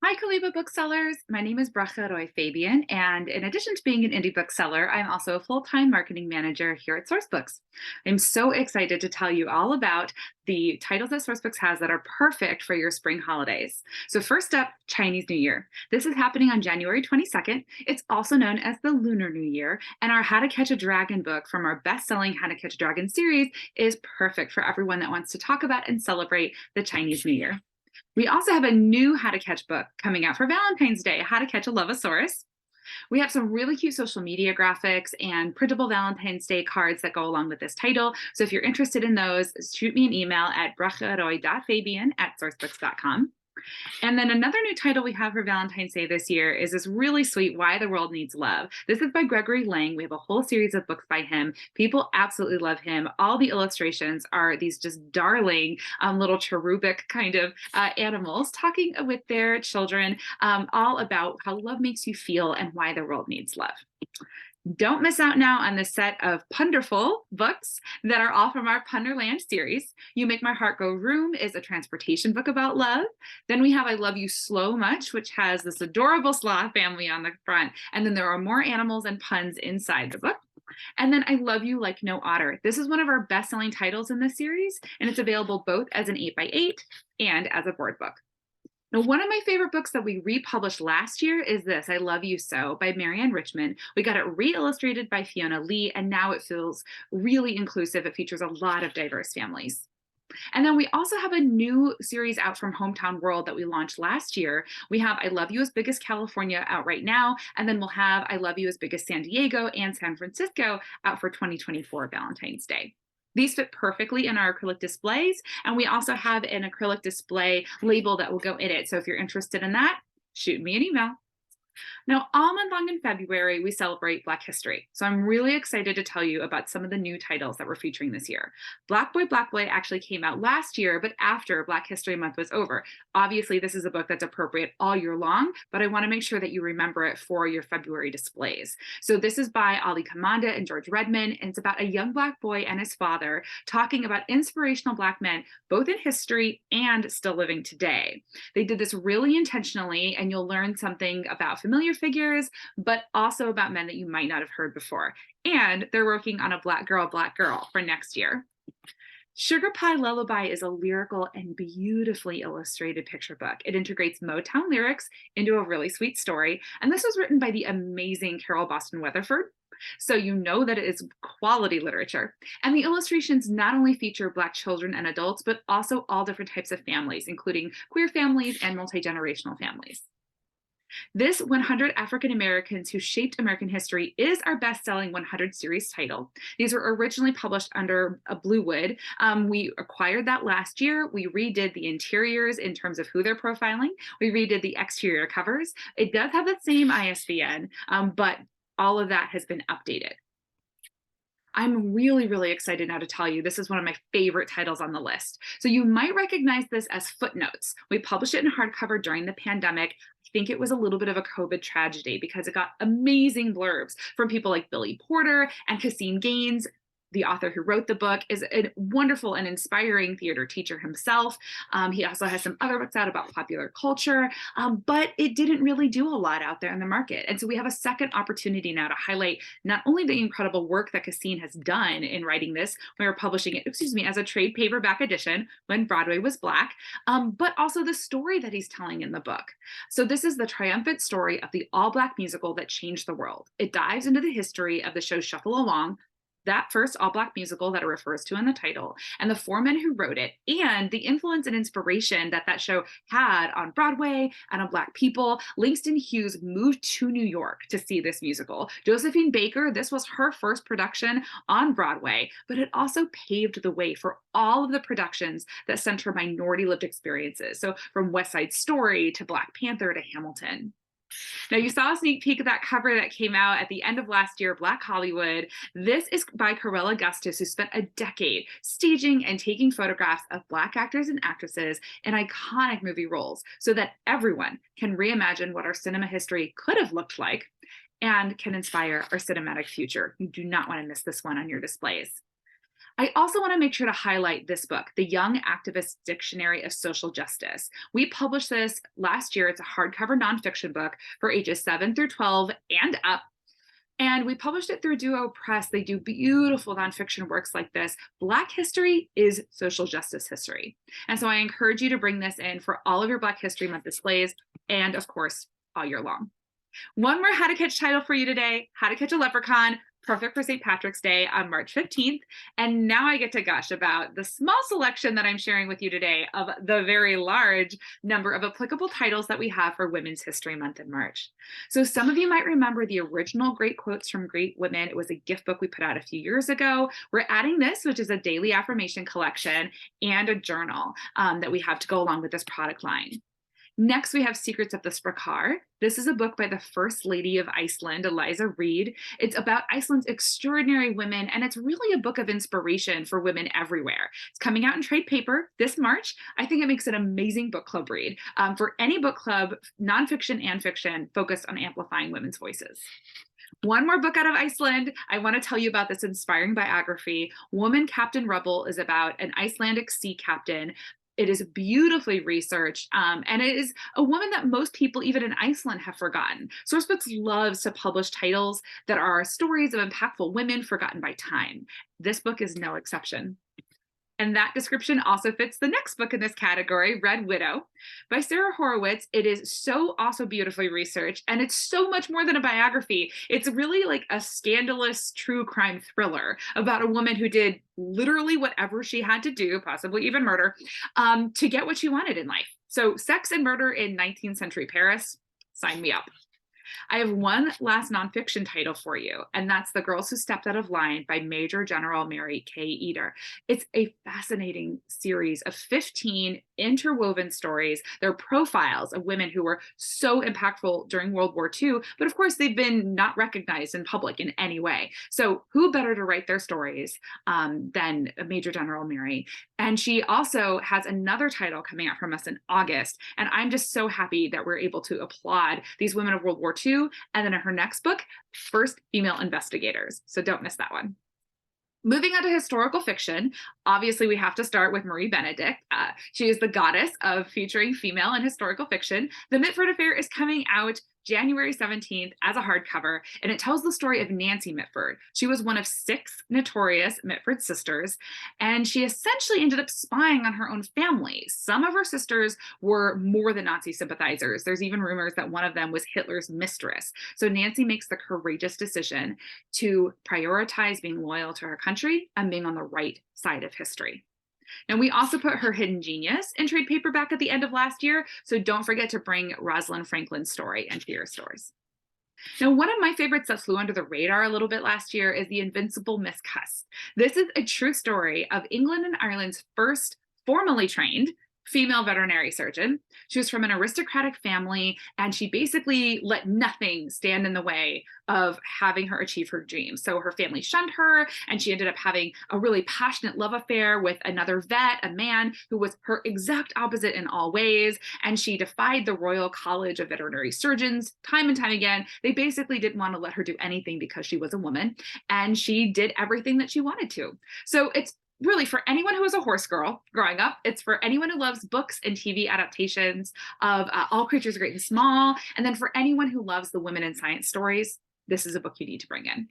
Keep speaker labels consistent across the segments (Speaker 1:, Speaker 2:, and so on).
Speaker 1: Hi, Kaliba booksellers. My name is Bracha Roy Fabian, and in addition to being an indie bookseller, I'm also a full-time marketing manager here at Sourcebooks. I'm so excited to tell you all about the titles that Sourcebooks has that are perfect for your spring holidays. So first up, Chinese New Year. This is happening on January 22nd. It's also known as the Lunar New Year, and our How to Catch a Dragon book from our best-selling How to Catch a Dragon series is perfect for everyone that wants to talk about and celebrate the Chinese New Year. We also have a new How to Catch book coming out for Valentine's Day, How to Catch a Lovosaurus. We have some really cute social media graphics and printable Valentine's Day cards that go along with this title. So if you're interested in those, shoot me an email at bracharoy.fabian@sourcebooks.com. And then another new title we have for Valentine's Day this year is this really sweet Why the World Needs Love. This is by Gregory Lang. We have a whole series of books by him. People absolutely love him. All the illustrations are these just darling little cherubic kind of animals talking with their children, all about how love makes you feel and why the world needs love. Don't miss out now on the set of Punderful books that are all from our Punderland series. You Make My Heart Go Room is a transportation book about love. Then we have I Love You So Much, which has this adorable sloth family on the front. And then there are more animals and puns inside the book. And then I Love You Like No Otter. This is one of our best-selling titles in this series, and it's available both as an 8x8 and as a board book. Now, one of my favorite books that we republished last year is this, I Love You So by Marianne Richmond. We got it re-illustrated by Fiona Lee, and now it feels really inclusive. It features a lot of diverse families. And then we also have a new series out from Hometown World that we launched last year. We have I Love You as Big as California out right now, and then we'll have I Love You as Big as San Diego and San Francisco out for 2024 Valentine's Day. These fit perfectly in our acrylic displays, and we also have an acrylic display label that will go in it. So if you're interested in that, shoot me an email. Now, all month long in February, we celebrate Black History. So I'm really excited to tell you about some of the new titles that we're featuring this year. Black Boy actually came out last year, but after Black History Month was over. Obviously, this is a book that's appropriate all year long, but I want to make sure that you remember it for your February displays. So this is by Ali Kamanda and George Redmond, and it's about a young Black boy and his father talking about inspirational Black men, both in history and still living today. They did this really intentionally, and you'll learn something about familiar figures, but also about men that you might not have heard before. And they're working on a Black Girl for next year. Sugar Pie Lullaby is a lyrical and beautifully illustrated picture book. It integrates Motown lyrics into a really sweet story. And this was written by the amazing Carol Boston Weatherford. So you know that it is quality literature. And the illustrations not only feature Black children and adults, but also all different types of families, including queer families and multi-generational families. This 100 African Americans Who Shaped American History is our best-selling 100 series title. These were originally published under a Bluewood. We acquired that last year. We redid the interiors in terms of who they're profiling. We redid the exterior covers. It does have the same ISBN, but all of that has been updated. I'm really, really excited now to tell you this is one of my favorite titles on the list. So you might recognize this as Footnotes. We published it in hardcover during the pandemic. I think it was a little bit of a COVID tragedy because it got amazing blurbs from people like Billy Porter and Cassine Gaines. The author who wrote the book is a wonderful and inspiring theater teacher himself. He also has some other books out about popular culture, but it didn't really do a lot out there in the market. And so we have a second opportunity now to highlight not only the incredible work that Cassine has done in writing this, we were publishing it, as a trade paperback edition when Broadway was Black, but also the story that he's telling in the book. So this is the triumphant story of the all-Black musical that changed the world. It dives into the history of the show Shuffle Along, that first all-Black musical that it refers to in the title, and the four men who wrote it, and the influence and inspiration that that show had on Broadway and on Black people. Langston Hughes moved to New York to see this musical. Josephine Baker, this was her first production on Broadway, but it also paved the way for all of the productions that center minority lived experiences. So from West Side Story to Black Panther to Hamilton. Now, you saw a sneak peek of that cover that came out at the end of last year, Black Hollywood. This is by Corella Augustus, who spent a decade staging and taking photographs of Black actors and actresses in iconic movie roles so that everyone can reimagine what our cinema history could have looked like and can inspire our cinematic future. You do not want to miss this one on your displays. I also want to make sure to highlight this book, The Young Activist Dictionary of Social Justice. We published this last year. It's a hardcover nonfiction book for ages 7 through 12 and up. And we published it through Duo Press. They do beautiful nonfiction works like this. Black history is social justice history. And so I encourage you to bring this in for all of your Black History Month displays and, of course, all year long. One more How to Catch title for you today, How to Catch a Leprechaun, perfect for St. Patrick's Day on March 15th. And now I get to gush about the small selection that I'm sharing with you today of the very large number of applicable titles that we have for Women's History Month in March. So some of you might remember the original Great Quotes from Great Women. It was a gift book we put out a few years ago. We're adding this, which is a daily affirmation collection and a journal that we have to go along with this product line. Next, we have Secrets of the Sprakar. This is a book by the First Lady of Iceland, Eliza Reid. It's about Iceland's extraordinary women, and it's really a book of inspiration for women everywhere. It's coming out in trade paper this March. I think it makes an amazing book club read for any book club, nonfiction and fiction, focused on amplifying women's voices. One more book out of Iceland. I want to tell you about this inspiring biography. Woman Captain Rebel is about an Icelandic sea captain. It is beautifully researched, and it is a woman that most people, even in Iceland, have forgotten. Sourcebooks loves to publish titles that are stories of impactful women forgotten by time. This book is no exception. And that description also fits the next book in this category, Red Widow, by Sarah Horowitz. It is so also beautifully researched, and it's so much more than a biography. It's really like a scandalous true crime thriller about a woman who did literally whatever she had to do, possibly even murder, to get what she wanted in life. So sex and murder in 19th century Paris, sign me up. I have one last nonfiction title for you, and that's The Girls Who Stepped Out of Line by Major General Mary Kay Eder. It's a fascinating series of 15 interwoven stories. They're profiles of women who were so impactful during World War II, but of course they've been not recognized in public in any way. So who better to write their stories than Major General Mary? And she also has another title coming out from us in August. And I'm just so happy that we're able to applaud these women of World War II. And then in her next book, First Female Investigators. So don't miss that one. Moving on to historical fiction, obviously we have to start with Marie Benedict. She is the goddess of featuring female in historical fiction. The Mitford Affair is coming out January 17th as a hardcover, and it tells the story of Nancy Mitford. She was one of 6 notorious Mitford sisters, and she essentially ended up spying on her own family. Some of her sisters were more than Nazi sympathizers. There's even rumors that one of them was Hitler's mistress. So Nancy makes the courageous decision to prioritize being loyal to her country and being on the right side of history. Now, we also put Her Hidden Genius in trade paperback at the end of last year, so don't forget to bring Rosalind Franklin's story into your stores. Now, one of my favorites that flew under the radar a little bit last year is The Invincible Miss Cuss. This is a true story of England and Ireland's first formally trained female veterinary surgeon. She was from an aristocratic family, and she basically let nothing stand in the way of having her achieve her dreams. So her family shunned her, and she ended up having a really passionate love affair with another vet, a man who was her exact opposite in all ways. And she defied the Royal College of Veterinary Surgeons time and time again. They basically didn't want to let her do anything because she was a woman, and she did everything that she wanted to. So it's really for anyone who was a horse girl growing up. It's for anyone who loves books and TV adaptations of All Creatures Great and Small. And then for anyone who loves the women in science stories, this is a book you need to bring in.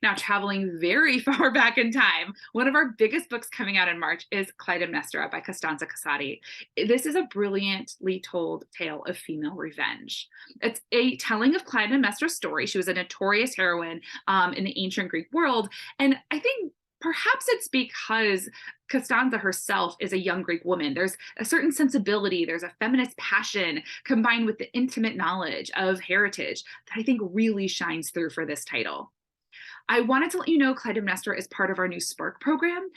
Speaker 1: Now, traveling very far back in time, one of our biggest books coming out in March is Clytemnestra by Costanza Casati. This is a brilliantly told tale of female revenge. It's a telling of Clytemnestra's story. She was a notorious heroine in the ancient Greek world. And I think perhaps it's because Costanza herself is a young Greek woman. There's a certain sensibility, there's a feminist passion combined with the intimate knowledge of heritage that I think really shines through for this title. I wanted to let you know Clytemnestra is part of our new Spark program.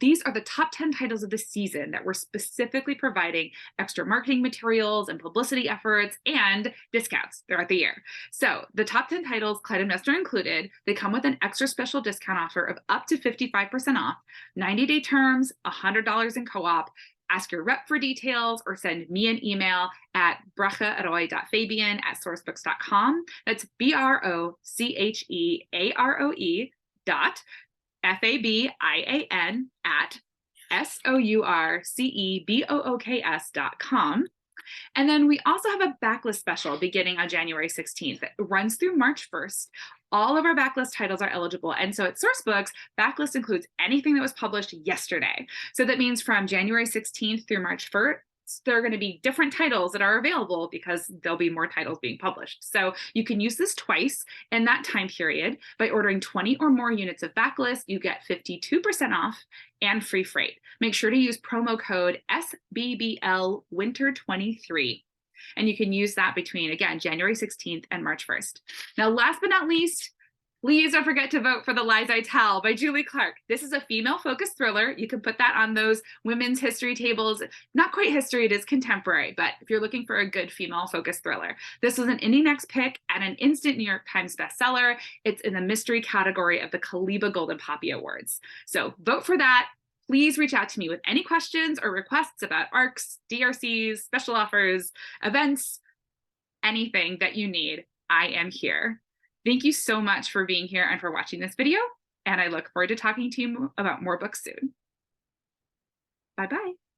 Speaker 1: These are the top 10 titles of the season that we're specifically providing extra marketing materials and publicity efforts and discounts throughout the year. So the top 10 titles, Clytemnestra included, they come with an extra special discount offer of up to 55% off, 90-day terms, $100 in co-op. Ask your rep for details or send me an email at brachearoy.fabian@sourcebooks.com. That's BROCHEAROE FABIAN at SOURCEBOOKS.com. And then we also have a backlist special beginning on January 16th that runs through March 1st. All of our backlist titles are eligible. And so at Sourcebooks, backlist includes anything that was published yesterday. So that means from January 16th through March 1st, there are going to be different titles that are available because there'll be more titles being published. So you can use this twice in that time period. By ordering 20 or more units of backlist, you get 52% off and free freight. Make sure to use promo code SBBL Winter 23. And you can use that between, again, January 16th and March 1st. Now, last but not least, please don't forget to vote for The Lies I Tell by Julie Clark. This is a female-focused thriller. You can put that on those women's history tables. Not quite history, it is contemporary, but if you're looking for a good female-focused thriller. This was an Indie Next pick and an instant New York Times bestseller. It's in the mystery category of the Kaliba Golden Poppy Awards. So vote for that. Please reach out to me with any questions or requests about ARCs, DRCs, special offers, events, anything that you need. I am here. Thank you so much for being here and for watching this video, and I look forward to talking to you about more books soon. Bye-bye.